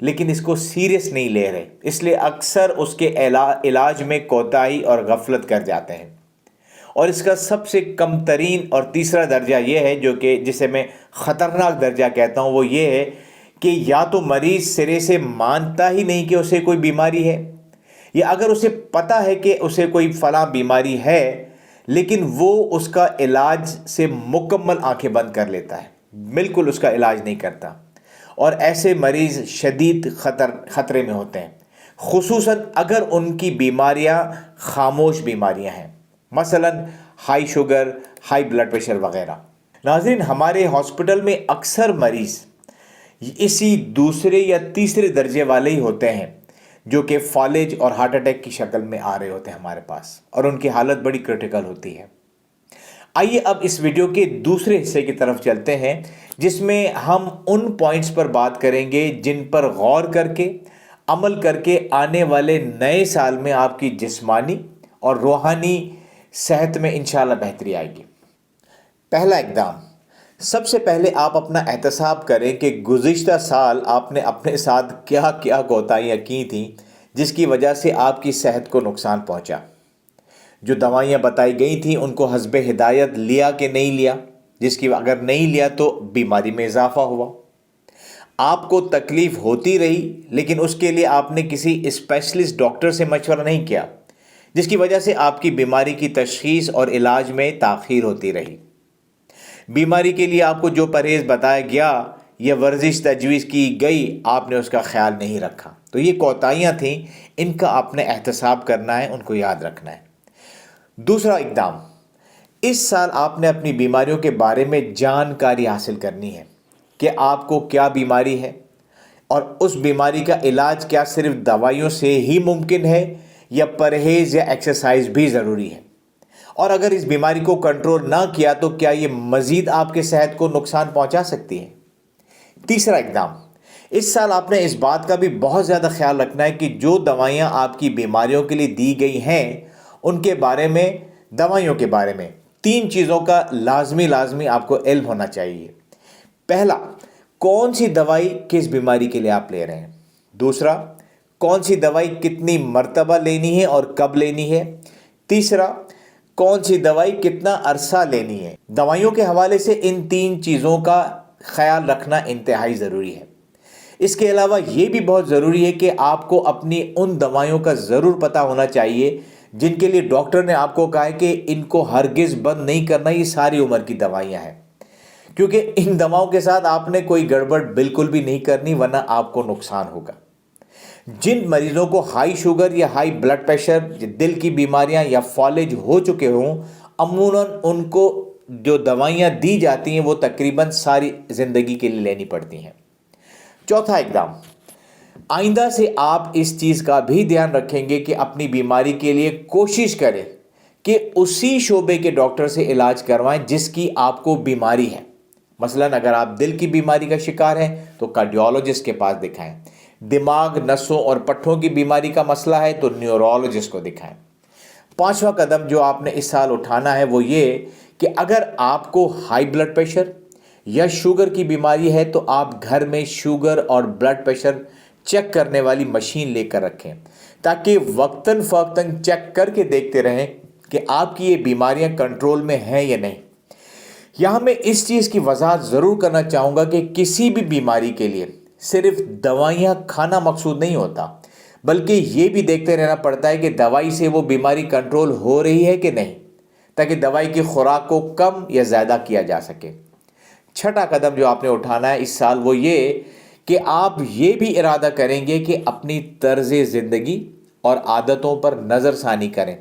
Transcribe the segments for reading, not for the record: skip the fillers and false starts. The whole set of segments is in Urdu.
لیکن اس کو سیریس نہیں لے رہے، اس لیے اکثر اس کے علاج میں کوتاہی اور غفلت کر جاتے ہیں۔ اور اس کا سب سے کم ترین اور تیسرا درجہ یہ ہے، جو کہ جسے میں خطرناک درجہ کہتا ہوں، وہ یہ ہے کہ یا تو مریض سرے سے مانتا ہی نہیں کہ اسے کوئی بیماری ہے، یا اگر اسے پتہ ہے کہ اسے کوئی فلاں بیماری ہے لیکن وہ اس کا علاج سے مکمل آنکھیں بند کر لیتا ہے، بالکل اس کا علاج نہیں کرتا۔ اور ایسے مریض شدید خطرے میں ہوتے ہیں، خصوصاً اگر ان کی بیماریاں خاموش بیماریاں ہیں، مثلا high sugar, high blood pressure وغیرہ۔ ناظرین، ہمارے ہاسپٹل میں اکثر مریض اسی دوسرے یا تیسرے درجے والے ہی ہوتے ہیں جو کہ فالج اور ہارٹ اٹیک کی شکل میں آ رہے ہوتے ہیں ہمارے پاس، اور ان کی حالت بڑی کرٹیکل ہوتی ہے۔ آئیے اب اس ویڈیو کے دوسرے حصے کی طرف چلتے ہیں، جس میں ہم ان پوائنٹس پر بات کریں گے جن پر غور کر کے عمل کر کے آنے والے نئے سال میں آپ کی جسمانی اور روحانی صحت میں انشاءاللہ بہتری آئے گی۔ پہلا اقدام، سب سے پہلے آپ اپنا احتساب کریں کہ گزشتہ سال آپ نے اپنے ساتھ کیا کیا کوتاہیاں کی تھیں جس کی وجہ سے آپ کی صحت کو نقصان پہنچا۔ جو دوائیاں بتائی گئی تھیں ان کو حسب ہدایت لیا کہ نہیں لیا، جس کی اگر نہیں لیا تو بیماری میں اضافہ ہوا۔ آپ کو تکلیف ہوتی رہی لیکن اس کے لیے آپ نے کسی اسپیشلسٹ ڈاکٹر سے مشورہ نہیں کیا، جس کی وجہ سے آپ کی بیماری کی تشخیص اور علاج میں تاخیر ہوتی رہی۔ بیماری کے لیے آپ کو جو پرہیز بتایا گیا یا ورزش تجویز کی گئی، آپ نے اس کا خیال نہیں رکھا، تو یہ کوتاہیاں تھیں، ان کا آپ نے احتساب کرنا ہے، ان کو یاد رکھنا ہے۔ دوسرا اقدام، اس سال آپ نے اپنی بیماریوں کے بارے میں جانکاری حاصل کرنی ہے کہ آپ کو کیا بیماری ہے، اور اس بیماری کا علاج کیا صرف دوائیوں سے ہی ممکن ہے یا پرہیز یا ایکسرسائز بھی ضروری ہے، اور اگر اس بیماری کو کنٹرول نہ کیا تو کیا یہ مزید آپ کے صحت کو نقصان پہنچا سکتی ہے۔ تیسرا اقدام، اس سال آپ نے اس بات کا بھی بہت زیادہ خیال رکھنا ہے کہ جو دوائیاں آپ کی بیماریوں کے لیے دی گئی ہیں ان کے بارے میں، دوائیوں کے بارے میں 3 چیزوں کا لازمی آپ کو علم ہونا چاہیے۔ پہلا، کون سی دوائی کس بیماری کے لیے آپ لے رہے ہیں۔ دوسرا، کون سی دوائی کتنی مرتبہ لینی ہے اور کب لینی ہے۔ تیسرا، کون سی دوائی کتنا عرصہ لینی ہے۔ دوائیوں کے حوالے سے ان 3 چیزوں کا خیال رکھنا انتہائی ضروری ہے۔ اس کے علاوہ یہ بھی بہت ضروری ہے کہ آپ کو اپنی ان دوائیوں کا ضرور پتہ ہونا چاہیے جن کے لیے ڈاکٹر نے آپ کو کہا ہے کہ ان کو ہرگز بند نہیں کرنا، یہ ساری عمر کی دوائیاں ہیں، کیونکہ ان دواؤں کے ساتھ آپ نے کوئی گڑبڑ بالکل بھی نہیں کرنی ورنہ آپ کو نقصان ہوگا۔ جن مریضوں کو ہائی شوگر یا ہائی بلڈ پریشر، دل کی بیماریاں یا فالج ہو چکے ہوں، عموماً ان کو جو دوائیاں دی جاتی ہیں وہ تقریباً ساری زندگی کے لیے لینی پڑتی ہیں۔ چوتھا اقدام، آئندہ سے آپ اس چیز کا بھی دھیان رکھیں گے کہ اپنی بیماری کے لیے کوشش کریں کہ اسی شعبے کے ڈاکٹر سے علاج کروائیں جس کی آپ کو بیماری ہے۔ مثلاً اگر آپ دل کی بیماری کا شکار ہیں تو کارڈیولوجسٹ کے پاس دکھائیں، دماغ، نسوں اور پٹھوں کی بیماری کا مسئلہ ہے تو نیورولوجسٹ کو دکھائیں۔ 5واں قدم جو آپ نے اس سال اٹھانا ہے وہ یہ کہ اگر آپ کو ہائی بلڈ پریشر یا شوگر کی بیماری ہے تو آپ گھر میں شوگر اور بلڈ پریشر چیک کرنے والی مشین لے کر رکھیں، تاکہ وقتاً فوقتاً چیک کر کے دیکھتے رہیں کہ آپ کی یہ بیماریاں کنٹرول میں ہیں یا نہیں۔ یہاں میں اس چیز کی وضاحت ضرور کرنا چاہوں گا کہ کسی بھی بیماری کے لیے صرف دوائیاں کھانا مقصود نہیں ہوتا، بلکہ یہ بھی دیکھتے رہنا پڑتا ہے کہ دوائی سے وہ بیماری کنٹرول ہو رہی ہے کہ نہیں، تاکہ دوائی کی خوراک کو کم یا زیادہ کیا جا سکے۔ 6واں قدم جو آپ نے اٹھانا ہے اس سال وہ یہ کہ آپ یہ بھی ارادہ کریں گے کہ اپنی طرز زندگی اور عادتوں پر نظر ثانی کریں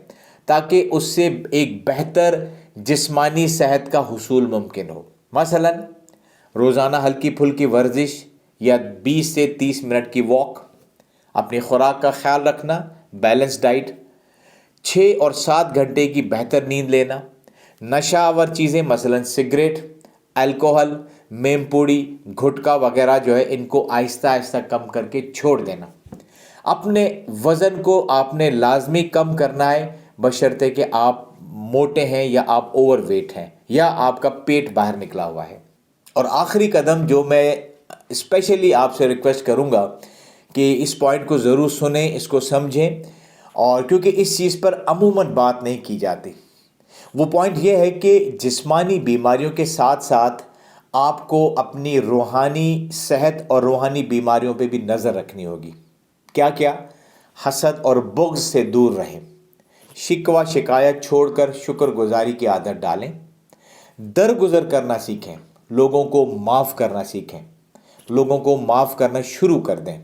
تاکہ اس سے ایک بہتر جسمانی صحت کا حصول ممکن ہو۔ مثلا روزانہ ہلکی پھلکی ورزش یا 20 سے 30 منٹ کی واک، اپنی خوراک کا خیال رکھنا، بیلنس ڈائٹ، 6 اور 7 گھنٹے کی بہتر نیند لینا، نشہ آور چیزیں مثلا سگریٹ، الکوہل، میم پوڑی، گھٹکا وغیرہ جو ہے ان کو آہستہ آہستہ کم کر کے چھوڑ دینا۔ اپنے وزن کو آپ نے لازمی کم کرنا ہے، بشرطے کہ آپ موٹے ہیں یا آپ اوور ویٹ ہیں یا آپ کا پیٹ باہر نکلا ہوا ہے۔ اور آخری قدم جو میں اسپیشلی آپ سے ریکویسٹ کروں گا کہ اس پوائنٹ کو ضرور سنیں، اس کو سمجھیں، اور کیونکہ اس چیز پر عموماً بات نہیں کی جاتی۔ وہ پوائنٹ یہ ہے کہ جسمانی بیماریوں کے ساتھ ساتھ آپ کو اپنی روحانی صحت اور روحانی بیماریوں پہ بھی نظر رکھنی ہوگی۔ کیا کیا؟ حسد اور بغض سے دور رہیں، شکوہ شکایت چھوڑ کر شکر گزاری کی عادت ڈالیں، درگزر کرنا سیکھیں، لوگوں کو معاف کرنا سیکھیں، لوگوں کو معاف کرنا شروع کر دیں،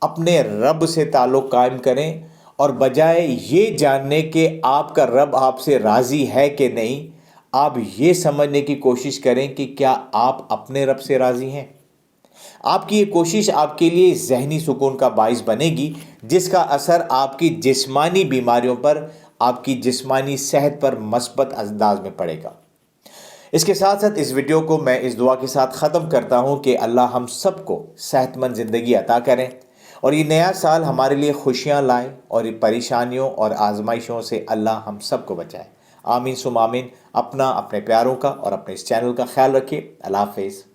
اپنے رب سے تعلق قائم کریں، اور بجائے یہ جاننے کہ آپ کا رب آپ سے راضی ہے کہ نہیں، آپ یہ سمجھنے کی کوشش کریں کہ کیا آپ اپنے رب سے راضی ہیں۔ آپ کی یہ کوشش آپ کے لیے ذہنی سکون کا باعث بنے گی، جس کا اثر آپ کی جسمانی بیماریوں پر، آپ کی جسمانی صحت پر مثبت انداز میں پڑے گا۔ اس کے ساتھ ساتھ اس ویڈیو کو میں اس دعا کے ساتھ ختم کرتا ہوں کہ اللہ ہم سب کو صحت مند زندگی عطا کریں، اور یہ نیا سال ہمارے لیے خوشیاں لائے، اور یہ پریشانیوں اور آزمائشوں سے اللہ ہم سب کو بچائے۔ آمین ثم آمین۔ اپنا، اپنے پیاروں کا اور اپنے اس چینل کا خیال رکھیے۔ اللہ حافظ۔